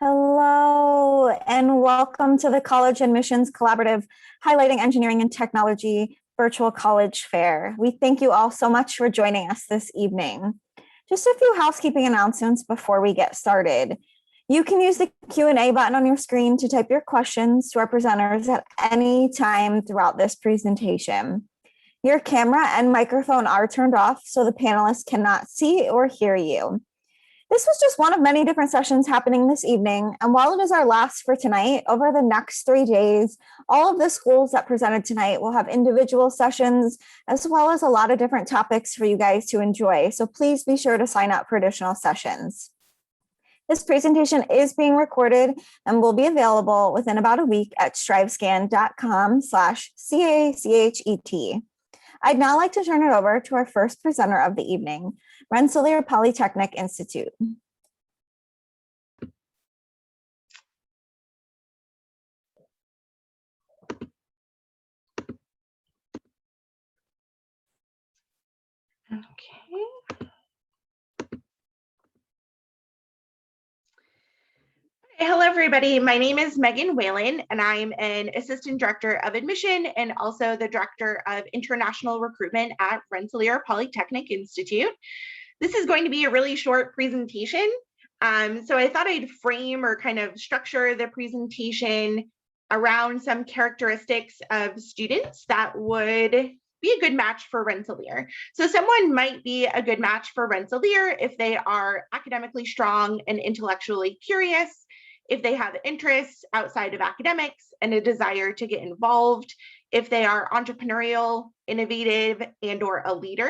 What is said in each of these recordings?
Hello, and welcome to the College Admissions Collaborative Highlighting Engineering and Technology Virtual College Fair. We thank you all so much for joining us this evening. Just a few housekeeping announcements before we get started. You can use the Q&A button on your screen to type your questions to our presenters at any time throughout this presentation. Your camera and microphone are turned off so the panelists cannot see or hear you. This was just one of many different sessions happening this evening, and while it is our last for tonight, over the next 3 days, all of the schools that presented tonight will have individual sessions, as well as a lot of different topics for you guys to enjoy, so please be sure to sign up for additional sessions. This presentation is being recorded and will be available within about a week at strivescan.com/CACHET. I'd now like to turn it over to our first presenter of the evening, Rensselaer Polytechnic Institute. Okay. Hello, everybody. My name is Megan Whalen, and I'm an Assistant Director of Admission and also the Director of International Recruitment at Rensselaer Polytechnic Institute. This is going to be a really short presentation, so I thought I'd frame or kind of structure the presentation around some characteristics of students that would be a good match for Rensselaer. So someone might be a good match for Rensselaer if they are academically strong and intellectually curious, if they have interests outside of academics and a desire to get involved, if they are entrepreneurial, innovative, and/or a leader.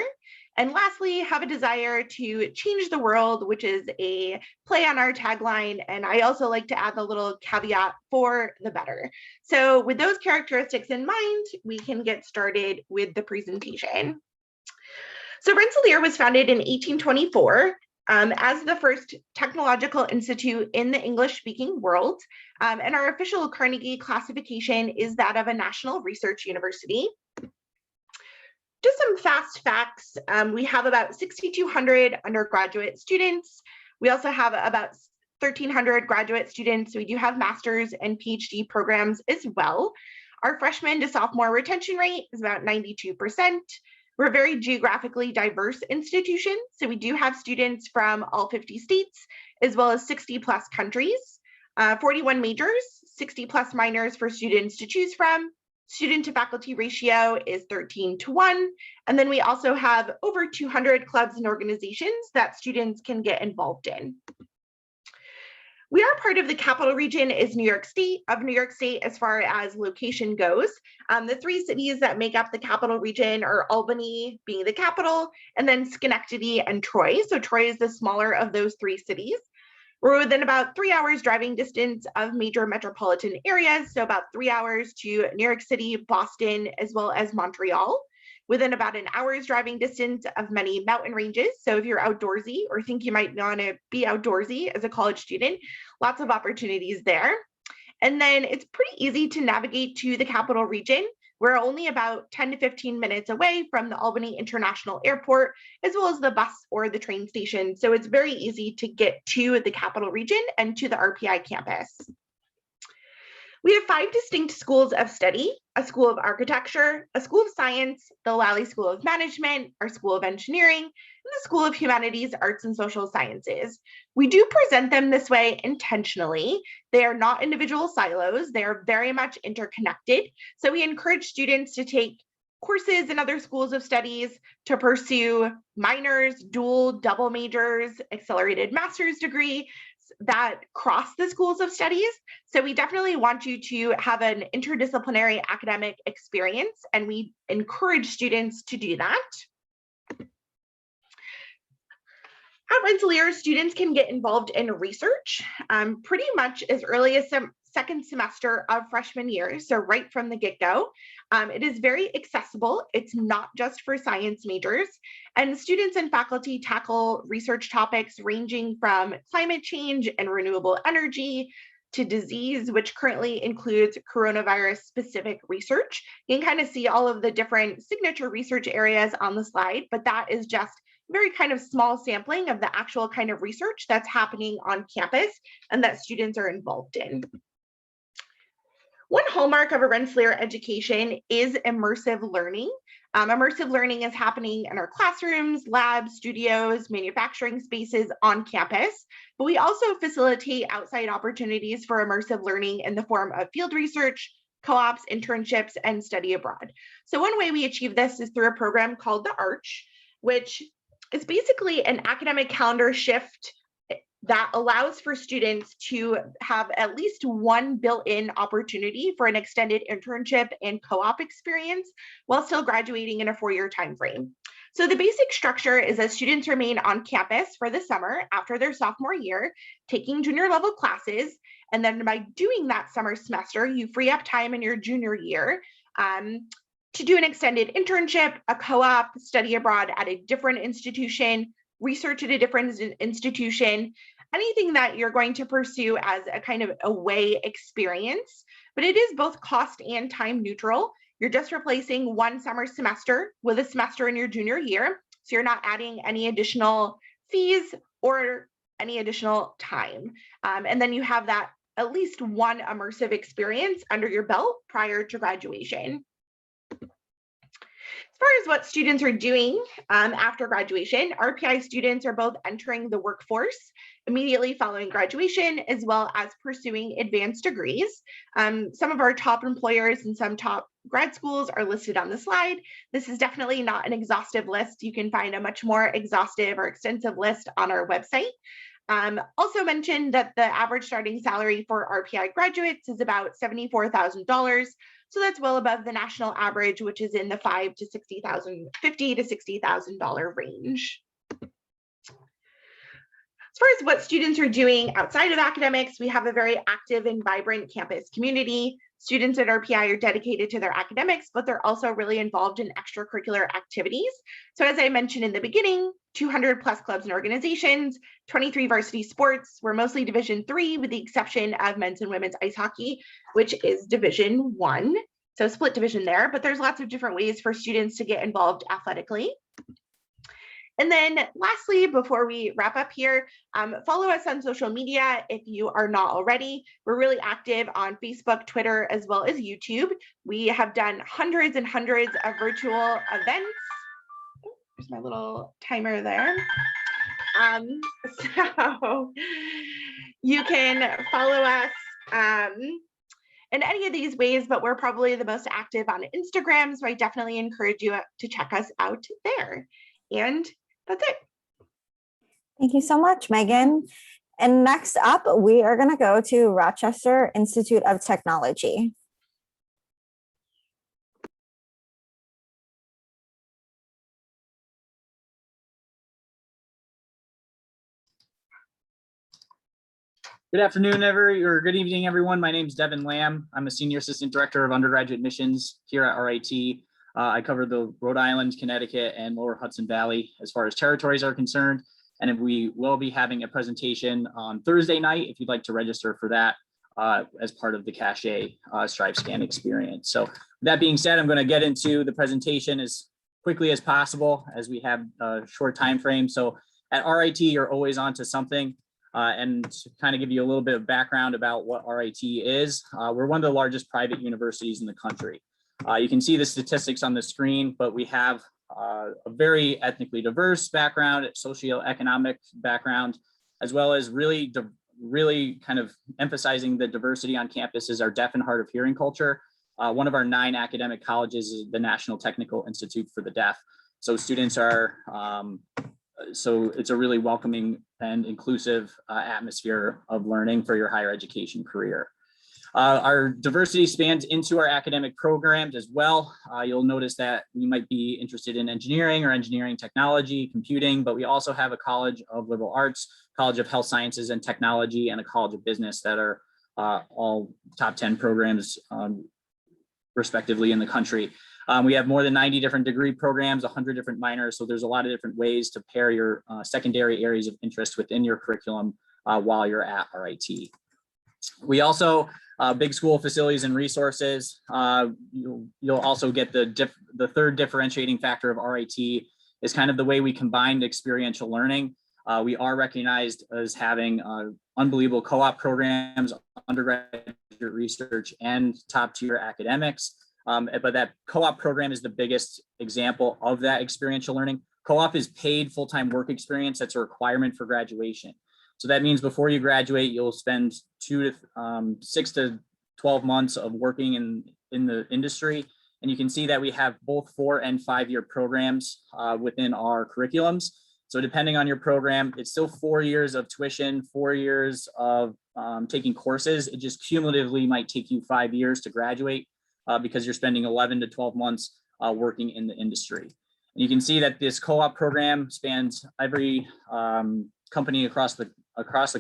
And lastly, have a desire to change the world, which is a play on our tagline. And I also like to add the little caveat, for the better. So with those characteristics in mind, we can get started with the presentation. So Rensselaer was founded in 1824 as the first technological institute in the English-speaking world. And our official Carnegie classification is that of a national research university. Just some fast facts. We have about 6,200 undergraduate students. We also have about 1,300 graduate students. We do have master's and PhD programs as well. Our freshman to sophomore retention rate is about 92%. We're a very geographically diverse institution. So we do have students from all 50 states, as well as 60 plus countries, 41 majors, 60 plus minors for students to choose from. Student to faculty ratio is 13:1. And then we also have over 200 clubs and organizations that students can get involved in. We are part of the capital region is New York State, as far as location goes. The three cities that make up the capital region are Albany being the capital, and then Schenectady and Troy. So Troy is the smaller of those three cities. We're within about 3 hours driving distance of major metropolitan areas, so about 3 hours to New York City, Boston, as well as Montreal. Within about an hour's driving distance of many mountain ranges. So if you're outdoorsy or think you might want to be outdoorsy as a college student, lots of opportunities there. And then it's pretty easy to navigate to the capital region. We're only about 10 to 15 minutes away from the Albany International Airport, as well as the bus or the train station. So it's very easy to get to the capital region and to the RPI campus. We have 5 distinct schools of study: a School of Architecture, a School of Science, the Lally School of Management, our School of Engineering, and the School of Humanities, Arts, and Social Sciences. We do present them this way intentionally. They are not individual silos. They are very much interconnected. So we encourage students to take courses in other schools of studies, to pursue minors, dual, double majors, accelerated master's degree, that cross the schools of studies. So we definitely want you to have an interdisciplinary academic experience, and we encourage students to do that. At Rensselaer, students can get involved in research pretty much as early as second semester of freshman year, so right from the get-go. It is very accessible. It's not just for science majors, and students and faculty tackle research topics ranging from climate change and renewable energy to disease, which currently includes coronavirus-specific research. You can kind of see all of the different signature research areas on the slide, but that is just very kind of small sampling of the actual kind of research that's happening on campus and that students are involved in. One hallmark of a Rensselaer education is immersive learning. Immersive learning is happening in our classrooms, labs, studios, manufacturing spaces on campus, but we also facilitate outside opportunities for immersive learning in the form of field research, co-ops, internships, and study abroad. So one way we achieve this is through a program called the Arch, which is basically an academic calendar shift that allows for students to have at least one built-in opportunity for an extended internship and co-op experience while still graduating in a 4-year time frame. So the basic structure is that students remain on campus for the summer after their sophomore year, taking junior level classes, and then by doing that summer semester, you free up time in your junior year to do an extended internship, a co-op, study abroad at a different institution, research at a different institution, anything that you're going to pursue as a kind of away experience, but it is both cost and time neutral. You're just replacing one summer semester with a semester in your junior year. So you're not adding any additional fees or any additional time. And then you have that at least one immersive experience under your belt prior to graduation. As far as what students are doing after graduation, RPI students are both entering the workforce immediately following graduation, as well as pursuing advanced degrees. Some of our top employers and some top grad schools are listed on the slide. This is definitely not an exhaustive list. You can find a much more exhaustive or extensive list on our website. Also mentioned that the average starting salary for RPI graduates is about $74,000. So that's well above the national average, which is in the $50,000 to $60,000 range. As far as what students are doing outside of academics, we have a very active and vibrant campus community. Students at RPI are dedicated to their academics, but they're also really involved in extracurricular activities. So as I mentioned in the beginning, 200 plus clubs and organizations, 23 varsity sports. We're mostly Division III with the exception of men's and women's ice hockey, which is Division I. So split division there, but there's lots of different ways for students to get involved athletically. And then lastly, before we wrap up here, follow us on social media if you are not already. We're really active on Facebook, Twitter, as well as YouTube. We have done hundreds and hundreds of virtual events. There's my little timer there. So you can follow us in any of these ways, but we're probably the most active on Instagram, so I definitely encourage you to check us out there. And that's it. Thank you so much, Megan. And next up, we are going to go to Rochester Institute of Technology. Good afternoon, or good evening, everyone. My name is Devin Lamb. I'm a Senior Assistant Director of Undergraduate Admissions here at RIT. I cover the Rhode Island, Connecticut, and Lower Hudson Valley as far as territories are concerned. And we will be having a presentation on Thursday night if you'd like to register for that as part of the CACHET Strive Scan experience. So that being said, I'm going to get into the presentation as quickly as possible as we have a short time frame. So at RIT, you're always on to something. And to kind of give you a little bit of background about what RIT is, we're one of the largest private universities in the country. You can see the statistics on the screen, but we have a very ethnically diverse background, socioeconomic background, as well as really kind of emphasizing the diversity on campus is our deaf and hard of hearing culture. One of our 9 academic colleges is the National Technical Institute for the Deaf. So students are, so it's a really welcoming and inclusive atmosphere of learning for your higher education career. Our diversity spans into our academic programs as well. You'll notice that we might be interested in engineering or engineering technology, computing, but we also have a College of Liberal Arts, College of Health Sciences and Technology, and a College of Business that are all top 10 programs respectively in the country. We have more than 90 different degree programs, 100 different minors. So there's a lot of different ways to pair your secondary areas of interest within your curriculum while you're at RIT. We also, big school facilities and resources. You'll also get the third differentiating factor of RIT is kind of the way we combined experiential learning. We are recognized as having unbelievable co-op programs, undergraduate research, and top-tier academics. But that co-op program is the biggest example of that experiential learning. Co-op is paid full-time work experience. That's a requirement for graduation. So that means before you graduate, you'll spend 6 to 12 months of working in the industry. And you can see that we have both 4 and 5 year programs within our curriculums. So depending on your program, it's still 4 years of tuition, 4 years of taking courses. It just cumulatively might take you 5 years to graduate because you're spending 11 to 12 months working in the industry. And you can see that this co-op program spans every company across the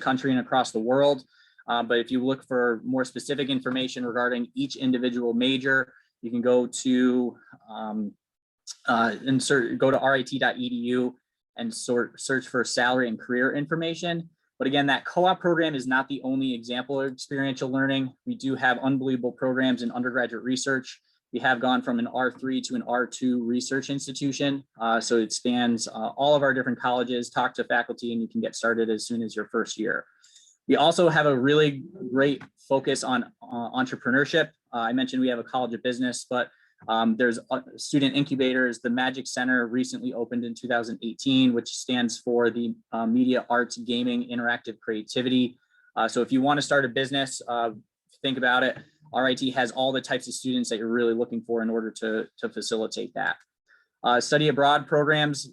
country and across the world. But if you look for more specific information regarding each individual major, you can go to go to rit.edu and search for salary and career information. But again, that co-op program is not the only example of experiential learning. We do have unbelievable programs in undergraduate research. We have gone from an R3 to an R2 research institution. So it spans all of our different colleges, talk to faculty, and you can get started as soon as your first year. We also have a really great focus on entrepreneurship. I mentioned we have a college of business, but there's student incubators. The Magic Center recently opened in 2018, which stands for the Media, Arts, Gaming, Interactive Creativity. So if you want to start a business, think about it. RIT has all the types of students that you're really looking for in order to facilitate that. Study abroad programs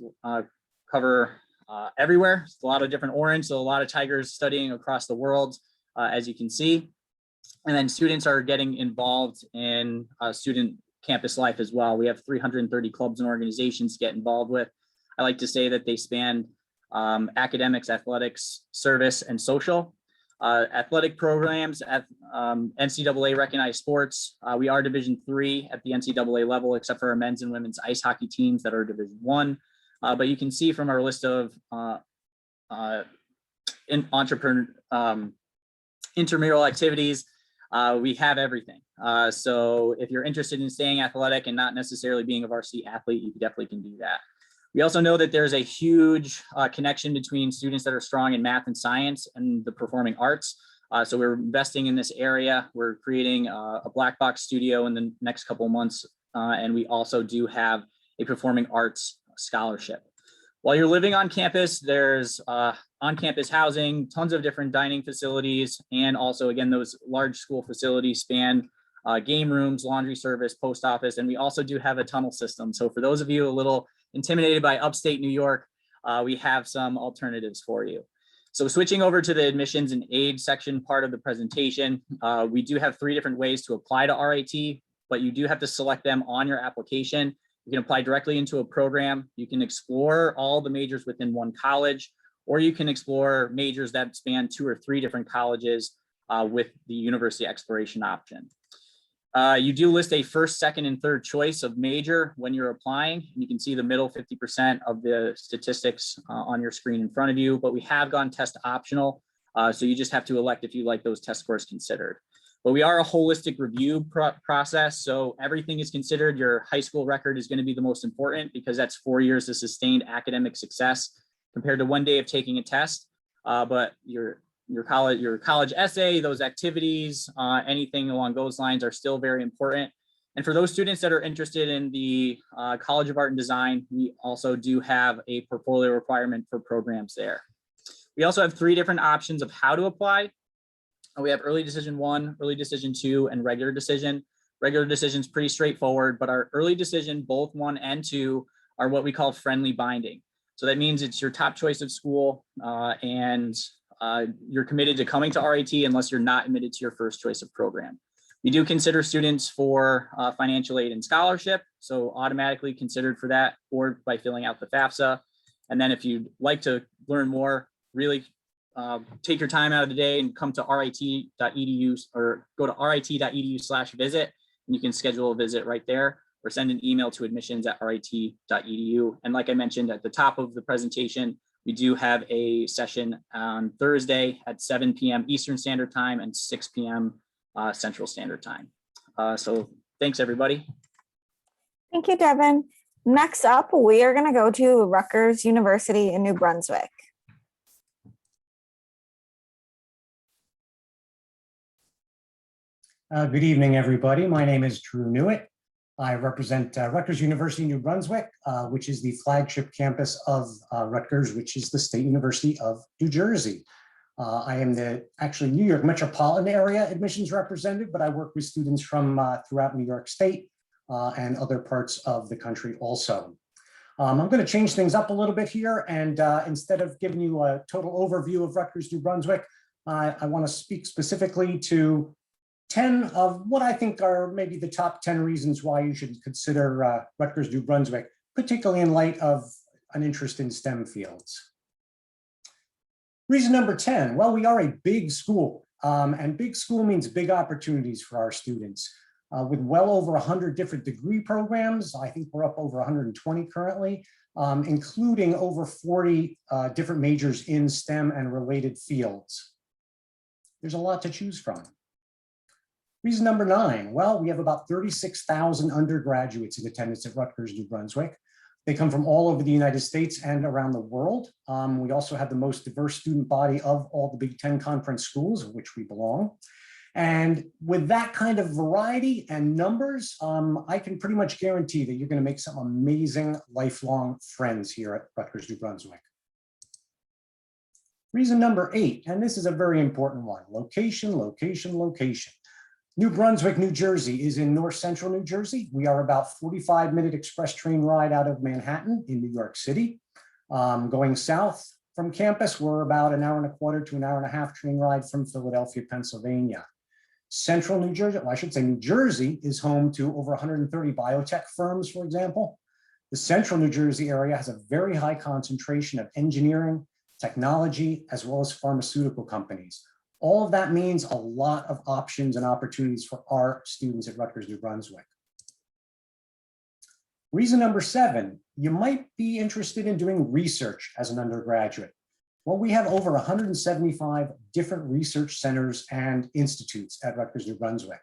cover everywhere. It's a lot of different orange, so a lot of tigers studying across the world, as you can see. And then students are getting involved in student campus life as well. We have 330 clubs and organizations to get involved with. I like to say that they span academics, athletics, service, and social. Athletic programs at NCAA recognized sports. We are Division III at the NCAA level, except for our men's and women's ice hockey teams that are Division I. But you can see from our list of intramural activities, we have everything. So if you're interested in staying athletic and not necessarily being a varsity athlete, you definitely can do that. We also know that there's a huge connection between students that are strong in math and science and the performing arts. So we're investing in this area. We're creating a black box studio in the next couple of months. And we also do have a performing arts scholarship. While you're living on campus, there's on-campus housing, tons of different dining facilities, and also, again, those large school facilities span game rooms, laundry service, post office, and we also do have a tunnel system. So for those of you a little intimidated by upstate New York, we have some alternatives for you. So switching over to the admissions and aid section part of the presentation, we do have 3 different ways to apply to RIT, but you do have to select them on your application. You can apply directly into a program. You can explore all the majors within one college, or you can explore majors that span 2 or 3 different colleges with the university exploration option. You do list a first, second, and third choice of major when you're applying. You can see the middle 50% of the statistics on your screen in front of you, but we have gone test optional. So you just have to elect if you like those test scores considered. But we are a holistic review process. So everything is considered. Your high school record is going to be the most important because that's 4 years of sustained academic success compared to 1 day of taking a test. But your college essay, those activities, anything along those lines are still very important. And for those students that are interested in the College of Art and Design, we also do have a portfolio requirement for programs there. We also have 3 different options of how to apply. We have early decision 1, early decision 2, and regular decision. Regular decision is pretty straightforward, but our early decision, both 1 and 2, are what we call friendly binding. So that means it's your top choice of school and you're committed to coming to RIT unless you're not admitted to your first choice of program. We do consider students for financial aid and scholarship, so automatically considered for that or by filling out the FAFSA. And then if you'd like to learn more, really take your time out of the day and come to rit.edu or go to rit.edu/visit, and you can schedule a visit right there or send an email to admissions@rit.edu. And like I mentioned at the top of the presentation, we do have a session on Thursday at 7 p.m. Eastern Standard Time and 6 p.m. Central Standard Time. So thanks, everybody. Thank you, Devin. Next up, we are going to go to Rutgers University in New Brunswick. Good evening, everybody. My name is Drew Newitt. I represent Rutgers University, New Brunswick, which is the flagship campus of Rutgers, which is the State University of New Jersey. I am the actually New York metropolitan area admissions representative, but I work with students from throughout New York State and other parts of the country also. I'm going to change things up a little bit here, and instead of giving you a total overview of Rutgers, New Brunswick, I want to speak specifically to 10 of what I think are maybe the top 10 reasons why you should consider Rutgers, New Brunswick, particularly in light of an interest in STEM fields. Reason number 10, well, we are a big school, and big school means big opportunities for our students. With well over 100 different degree programs, I think we're up over 120 currently, including over 40 different majors in STEM and related fields. There's a lot to choose from. Reason number 9, well, we have about 36,000 undergraduates in attendance at Rutgers, New Brunswick. They come from all over the United States and around the world. We also have the most diverse student body of all the Big Ten conference schools, of which we belong. And with that kind of variety and numbers, I can pretty much guarantee that you're going to make some amazing lifelong friends here at Rutgers, New Brunswick. Reason number 8, and this is a very important one, location, location, location. New Brunswick, New Jersey is in north central New Jersey. We are about 45-minute express train ride out of Manhattan in New York City. Going south from campus, we're about an hour and a quarter to an hour and a half train ride from Philadelphia, Pennsylvania. Central New Jersey, well, I should say New Jersey is home to over 130 biotech firms, for example. The central New Jersey area has a very high concentration of engineering, technology, as well as pharmaceutical companies. All of that means a lot of options and opportunities for our students at Rutgers, New Brunswick. Reason number 7, you might be interested in doing research as an undergraduate. Well, we have over 175 different research centers and institutes at Rutgers, New Brunswick,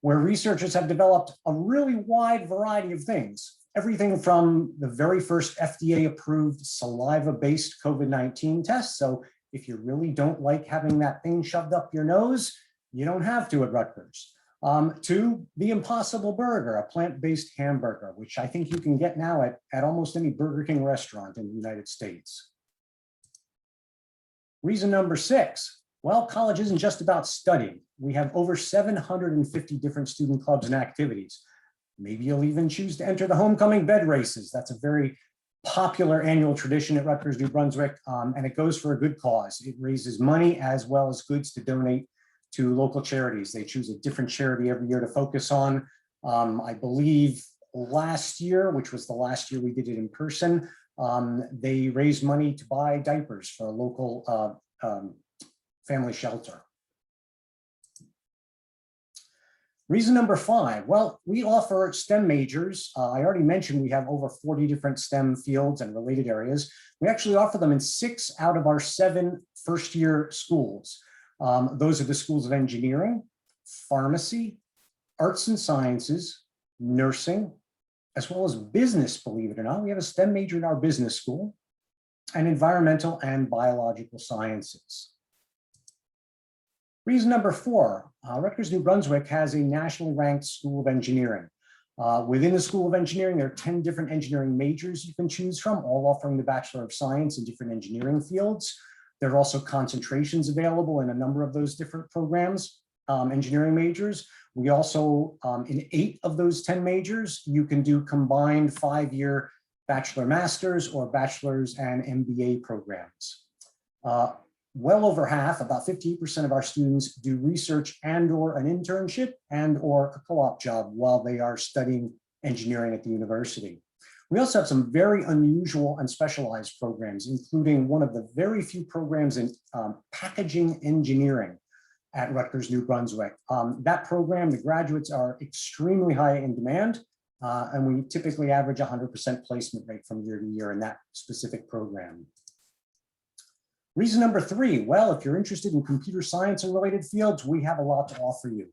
where researchers have developed a really wide variety of things. Everything from the very first FDA-approved saliva-based COVID-19 test. So if you really don't like having that thing shoved up your nose, you don't have to at Rutgers. To the Impossible Burger, a plant-based hamburger, which I think you can get now at almost any Burger King restaurant in the United States. Reason number 6, well, college isn't just about studying. We have over 750 different student clubs and activities. Maybe you'll even choose to enter the homecoming bed races. That's a very popular annual tradition at Rutgers, New Brunswick, and it goes for a good cause. It raises money as well as goods to donate to local charities. They choose a different charity every year to focus on. I believe last year, which was the last year we did it in person, they raised money to buy diapers for a local family shelter. Reason number 5, well, we offer STEM majors. I already mentioned we have over 40 different STEM fields and related areas. We actually offer them in 6 out of our 7 first-year schools. Those are the schools of engineering, pharmacy, arts and sciences, nursing, as well as business, believe it or not. We have a STEM major in our business school, and environmental and biological sciences. Reason number 4, Rutgers, New Brunswick has a nationally ranked School of Engineering. Within the School of Engineering, there are 10 different engineering majors you can choose from, all offering the Bachelor of Science in different engineering fields. There are also concentrations available in a number of those different programs, engineering majors. We also, in 8 of those 10 majors, you can do combined 5-year Bachelor Masters or Bachelor's and MBA programs. Well over half, about 58% of our students do research and or an internship and or a co-op job while they are studying engineering at the university. We also have some very unusual and specialized programs, including one of the very few programs in packaging engineering at Rutgers, New Brunswick. That program, the graduates are extremely high in demand, and we typically average 100% placement rate from year to year in that specific program. Reason number 3, well, if you're interested in computer science and related fields, we have a lot to offer you.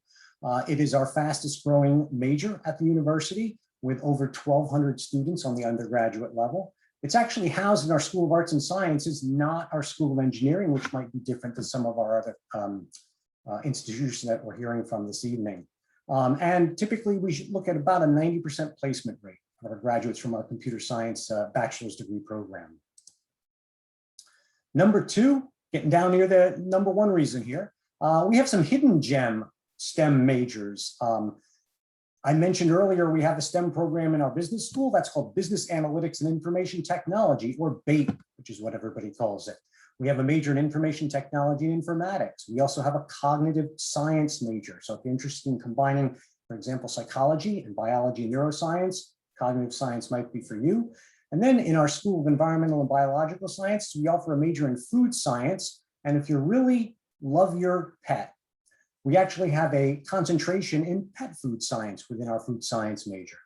It is our fastest growing major at the university. with over 1,200 students on the undergraduate level. It's actually housed in our School of Arts and Sciences, not our School of Engineering, which might be different than some of our other institutions that we're hearing from this evening. And typically we should look at about a 90% placement rate of our graduates from our computer science bachelor's degree program. Number two, getting down near the number one reason here, we have some hidden gem STEM majors. I mentioned earlier, we have a STEM program in our business school that's called Business Analytics and Information Technology, or BAIT, which is what everybody calls it. We have a major in Information Technology and Informatics. We also have a cognitive science major. So if you're interested in combining, for example, psychology and biology and neuroscience, cognitive science might be for you. And then in our School of Environmental and Biological Science, we offer a major in food science. And if you really love your pet, we actually have a concentration in pet food science within our food science major.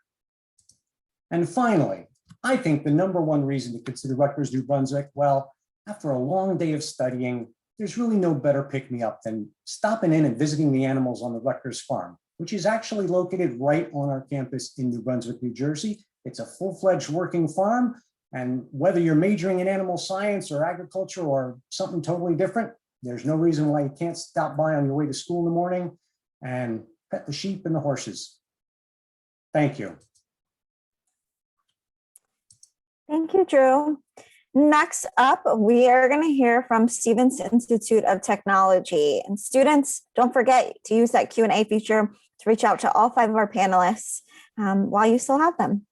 And finally, I think the number one reason to consider Rutgers New Brunswick, well, after a long day of studying, there's really no better pick-me-up than stopping in and visiting the animals on the Rutgers farm, which is actually located right on our campus in New Brunswick, New Jersey. It's a full-fledged working farm, and whether you're majoring in animal science or agriculture or something totally different, there's no reason why you can't stop by on your way to school in the morning and pet the sheep and the horses. Thank you. Thank you, Drew. Next up, we are going to hear from Stevens Institute of Technology. And students, don't forget to use that Q&A feature to reach out to all 5 of our panelists while you still have them.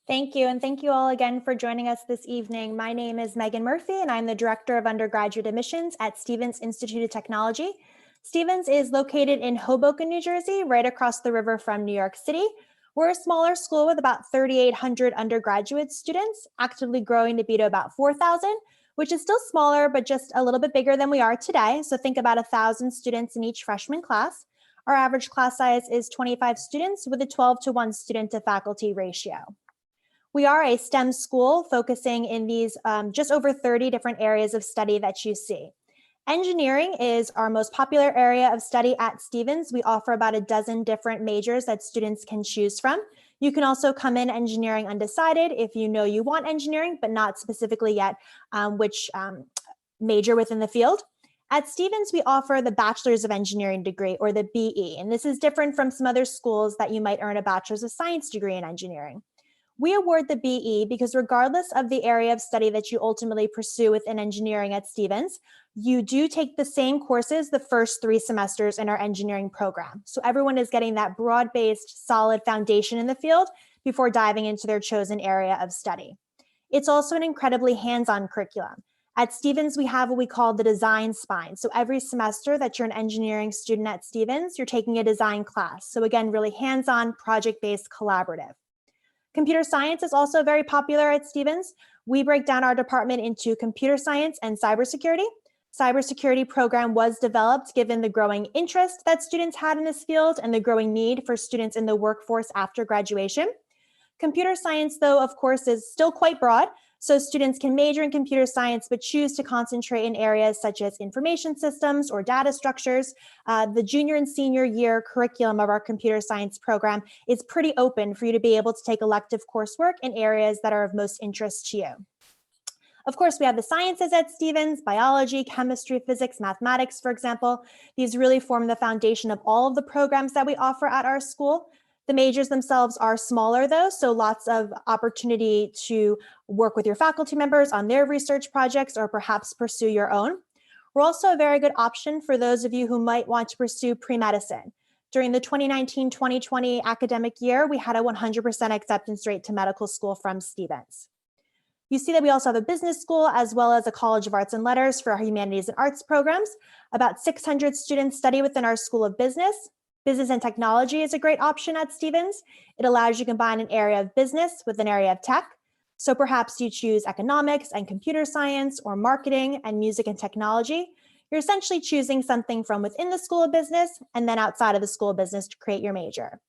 Thank you, and thank you all again for joining us this evening. My name is Megan Murphy, and I'm the Director of Undergraduate Admissions at Stevens Institute of Technology. Stevens is located in Hoboken, New Jersey, right across the river from New York City. We're a smaller school with about 3,800 undergraduate students, actively growing to be to about 4,000, which is still smaller, but just a little bit bigger than we are today. So think about 1,000 students in each freshman class. Our average class size is 25 students with a 12-to-1 student to faculty ratio. We are a STEM school focusing in these just over 30 different areas of study that you see. Engineering is our most popular area of study at Stevens. We offer about a dozen different majors that students can choose from. You can also come in engineering undecided if you know you want engineering, but not specifically yet which major within the field. At Stevens, we offer the Bachelor's of Engineering degree, or the BE, and this is different from some other schools that you might earn a Bachelor's of Science degree in engineering. We award the BE because regardless of the area of study that you ultimately pursue within engineering at Stevens, you do take the same courses the first 3 semesters in our engineering program. So everyone is getting that broad-based, solid foundation in the field before diving into their chosen area of study. It's also an incredibly hands-on curriculum. At Stevens, we have what we call the design spine. So every semester that you're an engineering student at Stevens, you're taking a design class. So again, really hands-on, project-based, collaborative. Computer science is also very popular at Stevens. We break down our department into computer science and cybersecurity. Cybersecurity program was developed given the growing interest that students had in this field and the growing need for students in the workforce after graduation. Computer science, though, of course, is still quite broad. So students can major in computer science, but choose to concentrate in areas such as information systems or data structures. The junior and senior year curriculum of our computer science program is pretty open for you to be able to take elective coursework in areas that are of most interest to you. Of course, we have the sciences at Stevens: biology, chemistry, physics, mathematics, for example. These really form the foundation of all of the programs that we offer at our school. The majors themselves are smaller though, so lots of opportunity to work with your faculty members on their research projects or perhaps pursue your own. We're also a very good option for those of you who might want to pursue pre-medicine. During the 2019-2020 academic year, we had a 100% acceptance rate to medical school from Stevens. You see that we also have a business school as well as a College of Arts and Letters for our humanities and arts programs. About 600 students study within our School of Business. Business and technology is a great option at Stevens. It allows you to combine an area of business with an area of tech. So perhaps you choose economics and computer science, or marketing and music and technology. You're essentially choosing something from within the School of Business and then outside of the School of Business to create your major.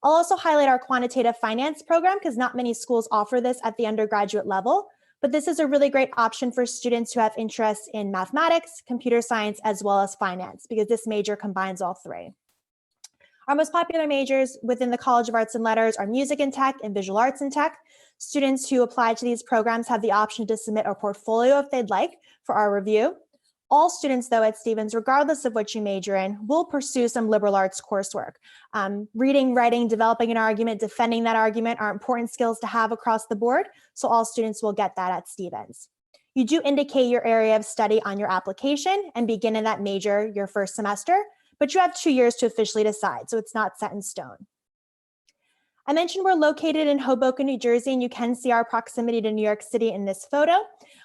I'll also highlight our quantitative finance program because not many schools offer this at the undergraduate level, but this is a really great option for students who have interests in mathematics, computer science, as well as finance, because this major combines all 3. Our most popular majors within the College of Arts and Letters are music and tech and visual arts and tech. Students who apply to these programs have the option to submit a portfolio if they'd like for our review. All students, though, at Stevens, regardless of what you major in, will pursue some liberal arts coursework. Reading, writing, developing an argument, defending that argument are important skills to have across the board, so all students will get that at Stevens. You do indicate your area of study on your application and begin in that major your first semester, but you have 2 years to officially decide, so it's not set in stone. I mentioned we're located in Hoboken, New Jersey, and you can see our proximity to New York City in this photo.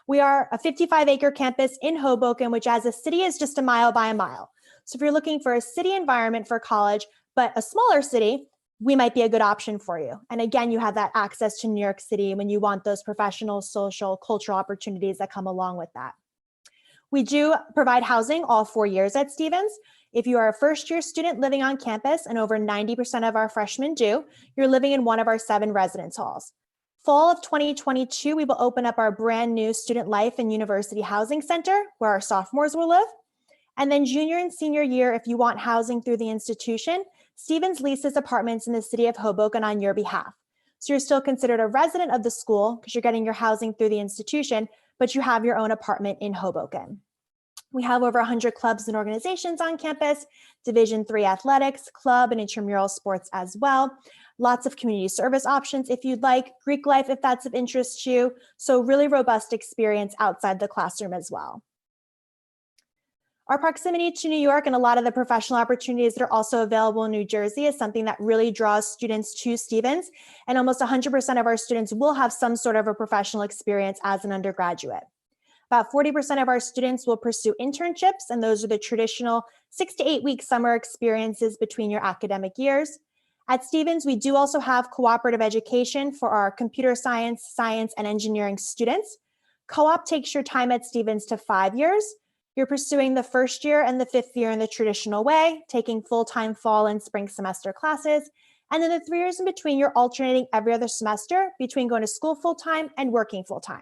We are a 55-acre campus in Hoboken, which as a city is just a mile by a mile. So if you're looking for a city environment for college, but a smaller city, we might be a good option for you. And again, you have that access to New York City when you want those professional, social, cultural opportunities that come along with that. We do provide housing all 4 years at Stevens. If you are a first-year student living on campus, and over 90% of our freshmen do, you're living in one of our 7 residence halls. Fall of 2022, we will open up our brand new Student Life and University Housing Center where our sophomores will live. And then junior and senior year, if you want housing through the institution, Stevens leases apartments in the city of Hoboken on your behalf. So you're still considered a resident of the school because you're getting your housing through the institution, but you have your own apartment in Hoboken. We have over 100 clubs and organizations on campus, Division III athletics, club and intramural sports as well. Lots of community service options if you'd like, Greek life if that's of interest to you. So really robust experience outside the classroom as well. Our proximity to New York and a lot of the professional opportunities that are also available in New Jersey is something that really draws students to Stevens. And almost 100% of our students will have some sort of a professional experience as an undergraduate. About 40% of our students will pursue internships, and those are the traditional 6 to 8 week summer experiences between your academic years. At Stevens, we do also have cooperative education for our computer science, science, and engineering students. Co-op takes your time at Stevens to 5 years. You're pursuing the first year and the 5th year in the traditional way, taking full-time fall and spring semester classes. And then the 3 years in between, you're alternating every other semester between going to school full-time and working full-time.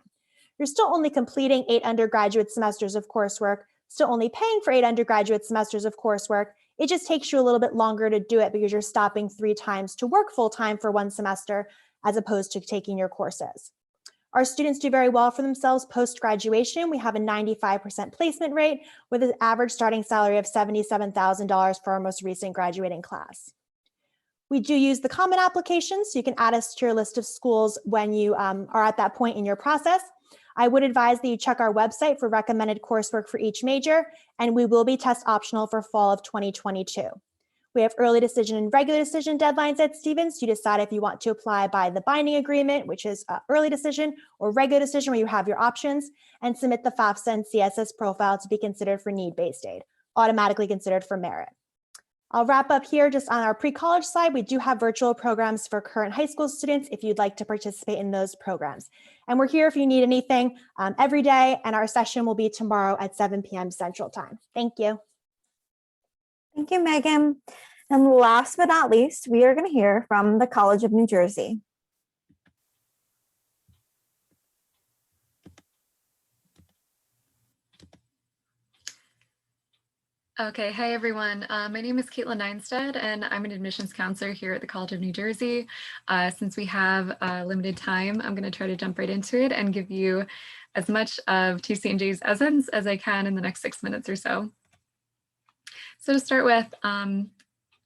You're still only completing 8 undergraduate semesters of coursework, still only paying for 8 undergraduate semesters of coursework. It just takes you a little bit longer to do it because you're stopping 3 times to work full-time for 1 semester as opposed to taking your courses. Our students do very well for themselves post-graduation. We have a 95% placement rate with an average starting salary of $77,000 for our most recent graduating class. We do use the Common application, so you can add us to your list of schools when you are at that point in your process. I would advise that you check our website for recommended coursework for each major, and we will be test optional for fall of 2022. We have early decision and regular decision deadlines at Stevens. You decide if you want to apply by the binding agreement, which is early decision, or regular decision where you have your options, and submit the FAFSA and CSS profile to be considered for need-based aid, automatically considered for merit. I'll wrap up here just on our pre-college side. We do have virtual programs for current high school students if you'd like to participate in those programs. And we're here if you need anything every day, and our session will be tomorrow at 7 p.m. Central Time. Thank you. Thank you, Megan. And last but not least, we are going to hear from the College of New Jersey. Okay, hi everyone. My name is Caitlin Neinstead, and I'm an admissions counselor here at the College of New Jersey. Since we have limited time, I'm going to try to jump right into it and give you as much of TCNJ's essence as I can in the next 6 minutes or so. So to start with,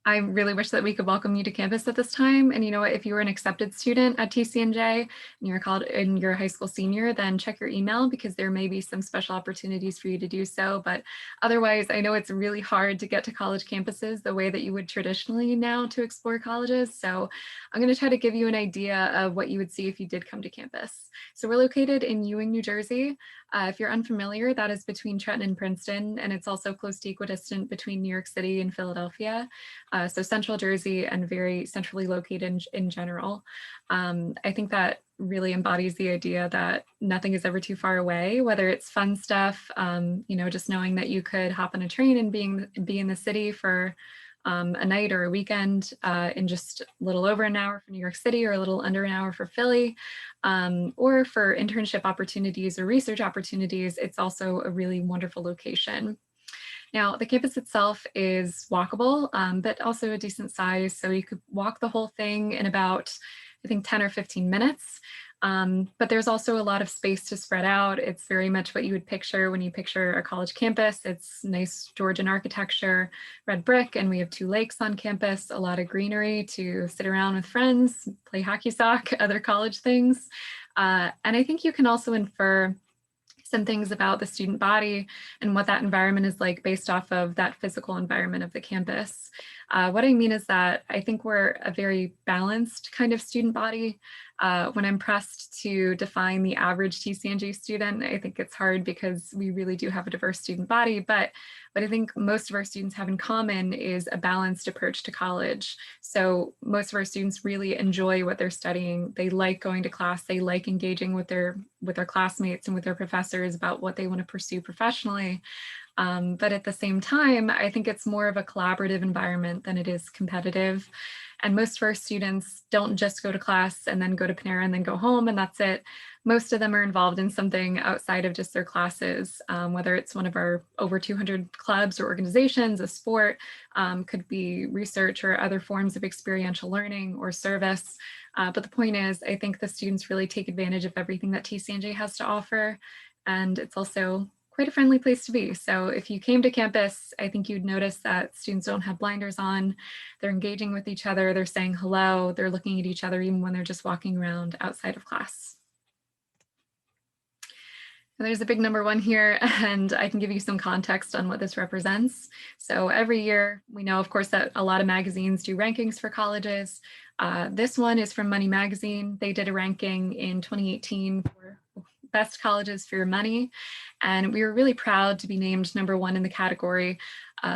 I really wish that we could welcome you to campus at this time. And you know what, if you were an accepted student at TCNJ and you're called in your high school senior, then check your email because there may be some special opportunities for you to do so. But otherwise, I know it's really hard to get to college campuses the way that you would traditionally now to explore colleges. So I'm going to try to give you an idea of what you would see if you did come to campus. So we're located in Ewing, New Jersey. If you're unfamiliar, that is between Trenton and Princeton, and it's also close to equidistant between New York City and Philadelphia. So central Jersey and very centrally located in general. I think that really embodies the idea that nothing is ever too far away, whether it's fun stuff, you know, just knowing that you could hop on a train and be in the city for a night or a weekend in just a little over an hour for New York City or a little under an hour for Philly, or for internship opportunities or research opportunities. It's also a really wonderful location. Now, the campus itself is walkable, but also a decent size. So you could walk the whole thing in about, I think, 10 or 15 minutes. But there's also a lot of space to spread out. It's very much what you would picture when you picture a college campus. It's nice Georgian architecture, red brick, and we have 2 lakes on campus, a lot of greenery to sit around with friends, play hockey sock, other college things. And I think you can also infer some things about the student body and what that environment is like based off of that physical environment of the campus. What I mean is that I think we're a very balanced kind of student body. When I'm pressed to define the average TCNG student, I think it's hard because we really do have a diverse student body, but what I think most of our students have in common is a balanced approach to college. So most of our students really enjoy what they're studying. They like going to class. They like engaging with their classmates and with their professors about what they want to pursue professionally. But at the same time, I think it's more of a collaborative environment than it is competitive. And most of our students don't just go to class and then go to Panera and then go home and that's it. Most of them are involved in something outside of just their classes, whether it's one of our over 200 clubs or organizations, a sport, could be research or other forms of experiential learning or service. But the point is, I think the students really take advantage of everything that TCNJ has to offer. And it's also quite a friendly place to be. So if you came to campus, I think you'd notice that students don't have blinders on. They're engaging with each other. They're saying hello. They're looking at each other even when they're just walking around outside of class. And there's a big number 1 here, and I can give you some context on what this represents. So every year, we know, of course, that a lot of magazines do rankings for colleges. This one is from Money Magazine. They did a ranking in 2018 for best colleges for your money. And we were really proud to be named number 1 in the category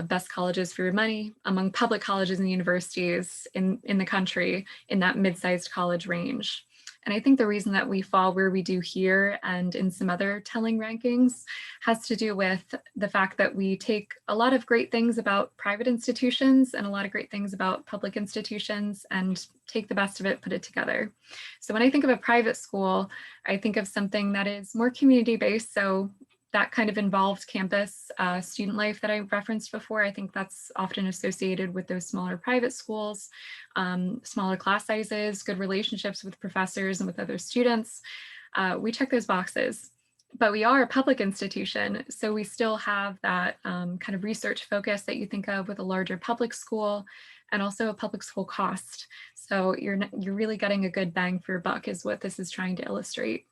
best colleges for your money among public colleges and universities in the country in that mid-sized college range. And I think the reason that we fall where we do here and in some other telling rankings has to do with the fact that we take a lot of great things about private institutions and a lot of great things about public institutions and take the best of it, put it together. So when I think of a private school, I think of something that is more community-based. So that kind of involved campus student life that I referenced before. I think that's often associated with those smaller private schools, smaller class sizes, good relationships with professors and with other students. We check those boxes, but we are a public institution. So we still have that kind of research focus that you think of with a larger public school and also a public school cost. So you're really getting a good bang for your buck is what this is trying to illustrate.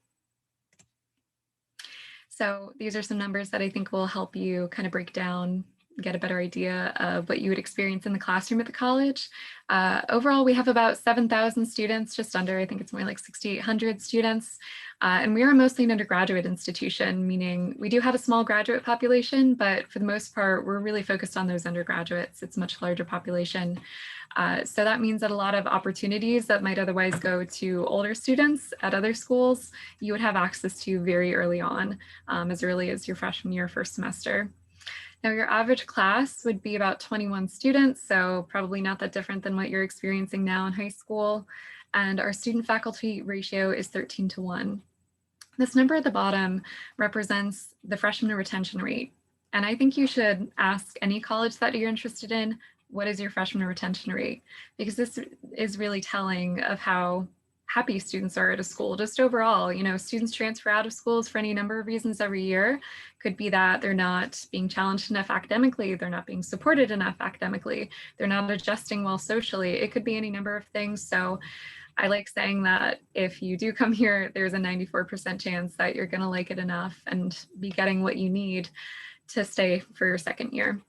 So these are some numbers that I think will help you kind of break down, get a better idea of what you would experience in the classroom at the college. Overall, we have about 7,000 students, just under, I think it's more like 6,800 students. And we are mostly an undergraduate institution, meaning we do have a small graduate population, but for the most part, we're really focused on those undergraduates. It's a much larger population. So that means that a lot of opportunities that might otherwise go to older students at other schools, you would have access to very early on, as early as your freshman year, first semester. Now, your average class would be about 21 students, so probably not that different than what you're experiencing now in high school. And our student faculty ratio is 13:1. This number at the bottom represents the freshman retention rate. And I think you should ask any college that you're interested in, what is your freshman retention rate? Because this is really telling of how happy students are at a school. Just overall, you know, students transfer out of schools for any number of reasons every year. Could be that they're not being challenged enough academically, they're not being supported enough academically, they're not adjusting well socially. It could be any number of things. So I like saying that if you do come here, there's a 94% chance that you're going to like it enough and be getting what you need to stay for your second year.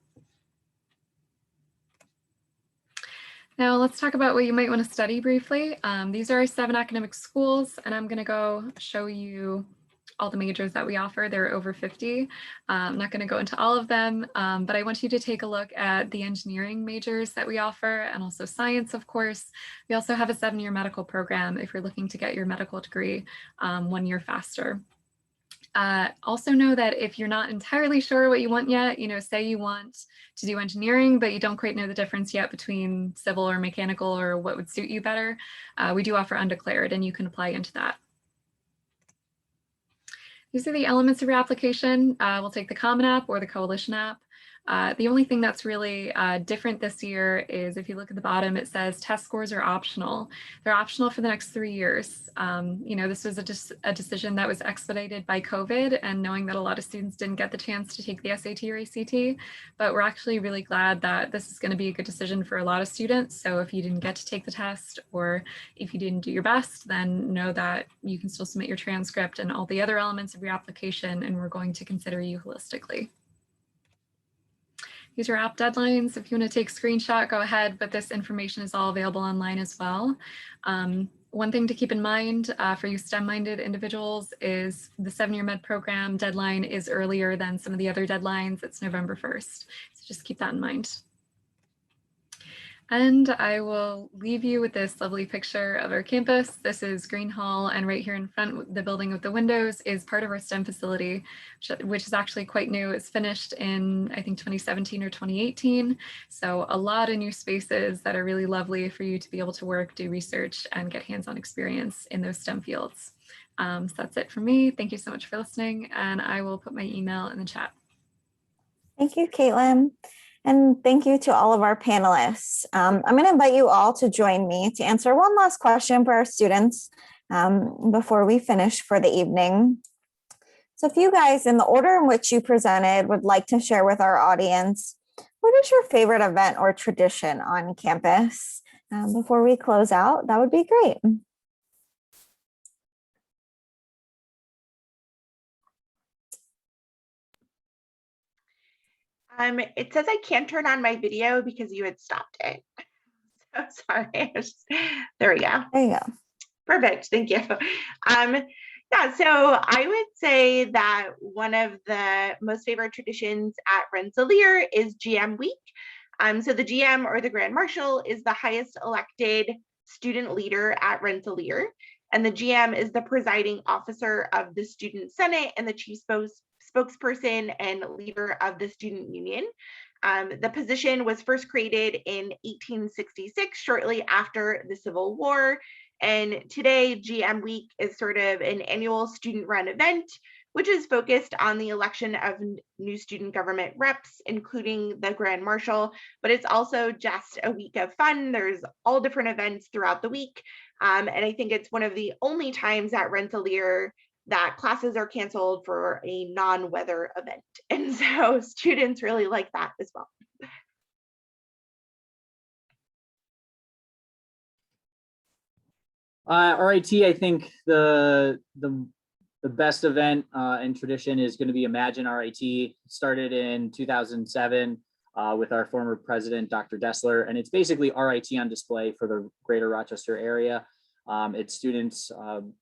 Now let's talk about what you might want to study briefly. These are our 7 academic schools, and I'm going to go show you all the majors that we offer. There are over 50. I'm not going to go into all of them, but I want you to take a look at the engineering majors that we offer and also science, of course. We also have a 7-year medical program if you're looking to get your medical degree 1 year faster. Also know that if you're not entirely sure what you want yet, you know, say you want to do engineering, but you don't quite know the difference yet between civil or mechanical or what would suit you better, we do offer undeclared and you can apply into that. These are the elements of your application. We'll take the Common App or the Coalition app. The only thing that's really different this year is if you look at the bottom, it says test scores are optional. They're optional for the next 3 years. This was a decision that was expedited by COVID and knowing that a lot of students didn't get the chance to take the SAT or ACT, but we're actually really glad that this is going to be a good decision for a lot of students. So if you didn't get to take the test or if you didn't do your best, then know that you can still submit your transcript and all the other elements of your application, and we're going to consider you holistically. These are app deadlines. If you want to take a screenshot, go ahead, but this information is all available online as well. One thing to keep in mind for you STEM-minded individuals is the 7-year med program deadline is earlier than some of the other deadlines. It's November 1st. So just keep that in mind. And I will leave you with this lovely picture of our campus. This is Green Hall, and right here in front, the building with the windows is part of our STEM facility, which is actually quite new. It's finished in, I think, 2017 or 2018. So a lot of new spaces that are really lovely for you to be able to work, do research, and get hands-on experience in those STEM fields. So that's it for me. Thank you so much for listening, and I will put my email in the chat. Thank you, Caitlin. And thank you to all of our panelists. I'm going to invite you all to join me to answer one last question for our students before we finish for the evening. So if you guys, in the order in which you presented, would like to share with our audience, what is your favorite event or tradition on campus? Before we close out, that would be great. It says I can't turn on my video because you had stopped it. So sorry. There we go. There you go. Perfect. Thank you. Yeah, so I would say that one of the most favorite traditions at Rensselaer is GM Week. So the GM, or the Grand Marshal, is the highest elected student leader at Rensselaer, and the GM is the presiding officer of the Student Senate and the chief spokesperson and leader of the student union. The position was first created in 1866, shortly after the Civil War. And today, GM Week is sort of an annual student-run event, which is focused on the election of new student government reps, including the Grand Marshal, but it's also just a week of fun. There's all different events throughout the week. And I think it's one of the only times at Rensselaer that classes are canceled for a non-weather event. And so students really like that as well. RIT, I think the best event and tradition is going to be Imagine RIT. It started in 2007 with our former president, Dr. Dessler, and it's basically RIT on display for the greater Rochester area. It's students'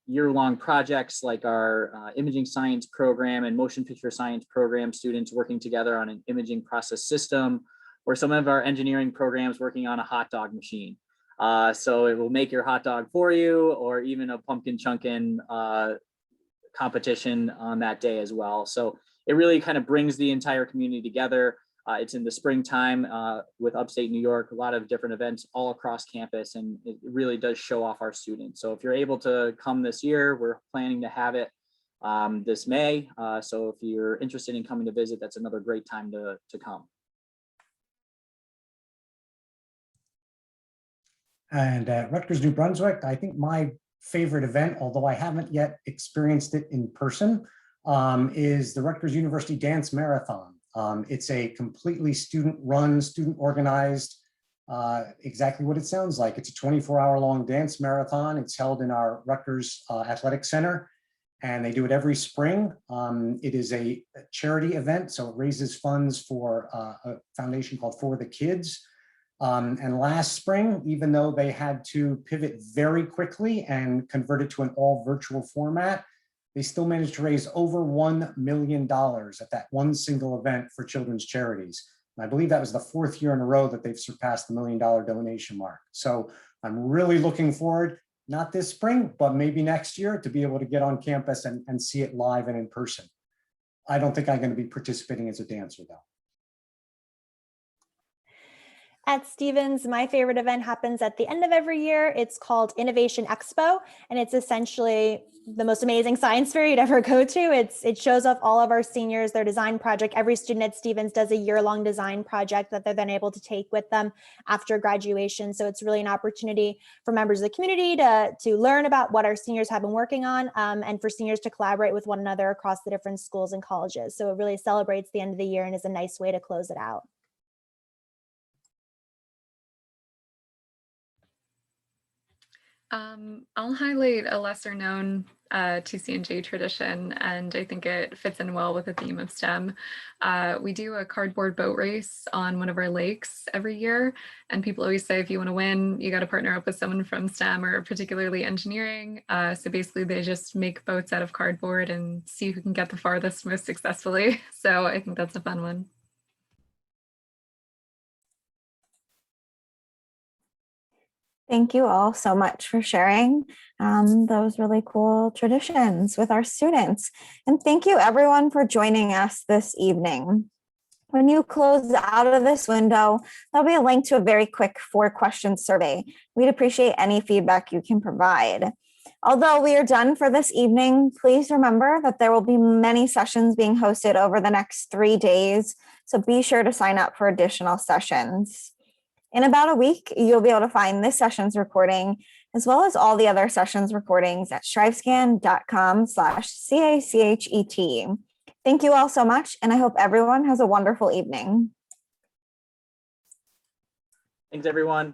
year-long projects like our imaging science program and motion picture science program, students working together on an imaging process system, or some of our engineering programs working on a hot dog machine. So it will make your hot dog for you, or even a pumpkin chunkin competition on that day as well. So it really kind of brings the entire community together. It's in the springtime with upstate New York, a lot of different events all across campus, and it really does show off our students. So if you're able to come this year, we're planning to have it this May. So if you're interested in coming to visit, that's another great time to come. And at Rutgers, New Brunswick, I think my favorite event, although I haven't yet experienced it in person, is the Rutgers University Dance Marathon. It's a completely student-run, student-organized, exactly what it sounds like. It's a 24-hour-long dance marathon. It's held in our Rutgers Athletic Center, and they do it every spring. It is a charity event, so it raises funds for a foundation called For the Kids. And last spring, even though they had to pivot very quickly and convert it to an all virtual format, they still managed to raise over $1 million at that one single event for children's charities. And I believe that was the 4th year in a row that they've surpassed the $1 million donation mark. So I'm really looking forward, not this spring, but maybe next year, to be able to get on campus and see it live and in person. I don't think I'm going to be participating as a dancer, though. At Stevens, my favorite event happens at the end of every year. It's called Innovation Expo, and it's essentially the most amazing science fair you'd ever go to. It shows off all of our seniors, their design project. Every student at Stevens does a year-long design project that they're then able to take with them after graduation. So it's really an opportunity for members of the community to learn about what our seniors have been working on, and for seniors to collaborate with one another across the different schools and colleges. So it really celebrates the end of the year and is a nice way to close it out. I'll highlight a lesser known TCNJ tradition, and I think it fits in well with the theme of STEM. We do a cardboard boat race on one of our lakes every year, and people always say if you want to win, you got to partner up with someone from STEM or particularly engineering. So basically they just make boats out of cardboard and see who can get the farthest most successfully. So I think that's a fun one. Thank you all so much for sharing those really cool traditions with our students. And thank you everyone for joining us this evening. When you close out of this window, there'll be a link to a very quick 4-question survey. We'd appreciate any feedback you can provide. Although we are done for this evening, please remember that there will be many sessions being hosted over the next 3 days, so be sure to sign up for additional sessions. In about a week, you'll be able to find this session's recording, as well as all the other sessions recordings at strivescan.com/CACHET. Thank you all so much, and I hope everyone has a wonderful evening. Thanks, everyone.